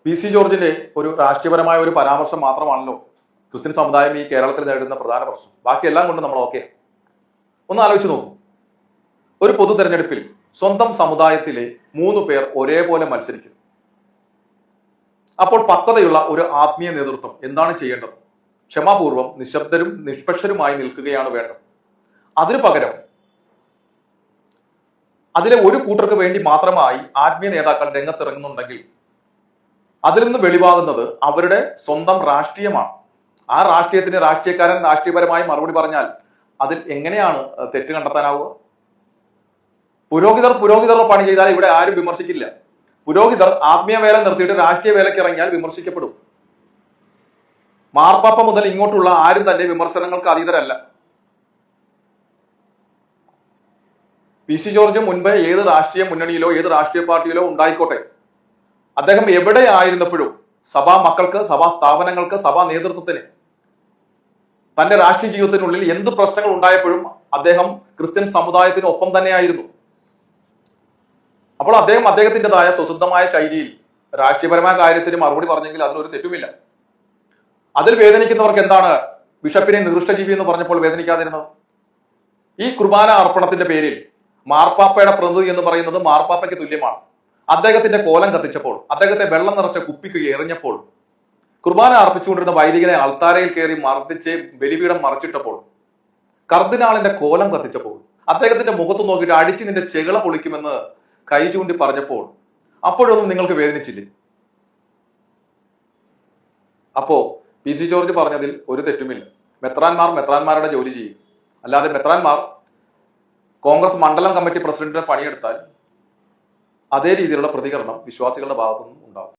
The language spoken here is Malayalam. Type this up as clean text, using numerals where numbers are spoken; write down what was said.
പി സി ജോർജിന്റെ ഒരു രാഷ്ട്രീയപരമായ ഒരു പരാമർശം മാത്രമാണല്ലോ ക്രിസ്ത്യൻ സമുദായം ഈ കേരളത്തിൽ നേരിടുന്ന പ്രധാന പ്രശ്നം. ബാക്കിയെല്ലാം കൊണ്ട് നമ്മൾ ഓക്കെ. ഒന്ന് ആലോചിച്ച് നോക്കൂ. ഒരു പൊതു തെരഞ്ഞെടുപ്പിൽ സ്വന്തം സമുദായത്തിലെ 3 പേർ ഒരേപോലെ മത്സരിക്കും. അപ്പോൾ പക്വതയുള്ള ഒരു ആത്മീയ നേതൃത്വം എന്താണ് ചെയ്യേണ്ടത്? ക്ഷമാപൂർവം നിശബ്ദരും നിഷ്പക്ഷരുമായി നിൽക്കുകയാണ് വേണ്ടത്. അതിനു പകരം അതിലെ ഒരു കൂട്ടർക്ക് വേണ്ടി മാത്രമായി ആത്മീയ നേതാക്കൾ രംഗത്തിറങ്ങുന്നുണ്ടെങ്കിൽ അതിൽ നിന്ന് വെളിവാകുന്നത് അവരുടെ സ്വന്തം രാഷ്ട്രീയമാണ്. ആ രാഷ്ട്രീയത്തിന് രാഷ്ട്രീയക്കാരൻ രാഷ്ട്രീയപരമായി മറുപടി പറഞ്ഞാൽ അതിൽ എങ്ങനെയാണ് തെറ്റ് കണ്ടെത്താനാവുക? പുരോഹിതർ പണി ചെയ്താൽ ഇവിടെ ആരും വിമർശിക്കില്ല. പുരോഹിതർ ആത്മീയ വേല നിർത്തിയിട്ട് രാഷ്ട്രീയ വേലയ്ക്ക് ഇറങ്ങിയാൽ വിമർശിക്കപ്പെടും. മാർപ്പാപ്പ മുതൽ ഇങ്ങോട്ടുള്ള ആരും തന്നെ വിമർശനങ്ങൾക്ക് അതീതരല്ല. പി സി ജോർജ് മുൻപ് ഏത് രാഷ്ട്രീയ മുന്നണിയിലോ ഏത് രാഷ്ട്രീയ പാർട്ടിയിലോ ഉണ്ടായിക്കോട്ടെ, അദ്ദേഹം എവിടെ ആയിരുന്നപ്പോഴും സഭാ മക്കൾക്ക്, സഭാ സ്ഥാപനങ്ങൾക്ക്, സഭാ നേതൃത്വത്തിന് തന്റെ രാഷ്ട്രീയ ജീവിതത്തിനുള്ളിൽ എന്ത് പ്രശ്നങ്ങൾ ഉണ്ടായപ്പോഴും അദ്ദേഹം ക്രിസ്ത്യൻ സമുദായത്തിന് ഒപ്പം തന്നെയായിരുന്നു. അപ്പോൾ അദ്ദേഹം അദ്ദേഹത്തിൻ്റെതായ സ്വസിദ്ധമായ ശൈലിയിൽ രാഷ്ട്രീയപരമായ കാര്യത്തിന് മറുപടി പറഞ്ഞെങ്കിൽ അതിനൊരു തെറ്റുമില്ല. അതിൽ വേദനിക്കുന്നവർക്ക് എന്താണ് ബിഷപ്പിനെ നികൃഷ്ടജീവി എന്ന് പറഞ്ഞപ്പോൾ വേദനിക്കാതിരുന്നത്? ഈ കുർബാന അർപ്പണത്തിന്റെ പേരിൽ മാർപ്പാപ്പയുടെ പ്രതിനിധി എന്ന് പറയുന്നത് മാർപ്പാപ്പയ്ക്ക് തുല്യമാണ്. അദ്ദേഹത്തിന്റെ കോലം കത്തിച്ചപ്പോൾ, അദ്ദേഹത്തെ വെള്ളം നിറച്ച കുപ്പിക്ക് എറിഞ്ഞപ്പോൾ, കുർബാന അർപ്പിച്ചുകൊണ്ടിരുന്ന വൈദികനെ അൾത്താരയിൽ കയറി മർദ്ദിച്ച് ബലിപീഠം മറിച്ചിട്ടപ്പോൾ, കർദിനാളിന്റെ കോലം കത്തിച്ചപ്പോൾ, അദ്ദേഹത്തിന്റെ മുഖത്ത് നോക്കിയിട്ട് അടിച്ച് നിന്റെ ചെകിള പൊളിക്കുമെന്ന് കൈ ചൂണ്ടി പറഞ്ഞപ്പോൾ അപ്പോഴൊന്നും നിങ്ങൾക്ക് വേദനിച്ചില്ലേ? അപ്പോ പി സി ജോർജ് പറഞ്ഞതിൽ ഒരു തെറ്റുമില്ല. മെത്രാന്മാരുടെ ജോലി ചെയ്യും. അല്ലാതെ മെത്രാന്മാർ കോൺഗ്രസ് മണ്ഡലം കമ്മിറ്റി പ്രസിഡന്റിനെ പണിയെടുത്താൽ അതേ രീതിയിലുള്ള പ്രതികരണം വിശ്വാസികളുടെ ഭാഗത്തുനിന്നും ഉണ്ടാകും.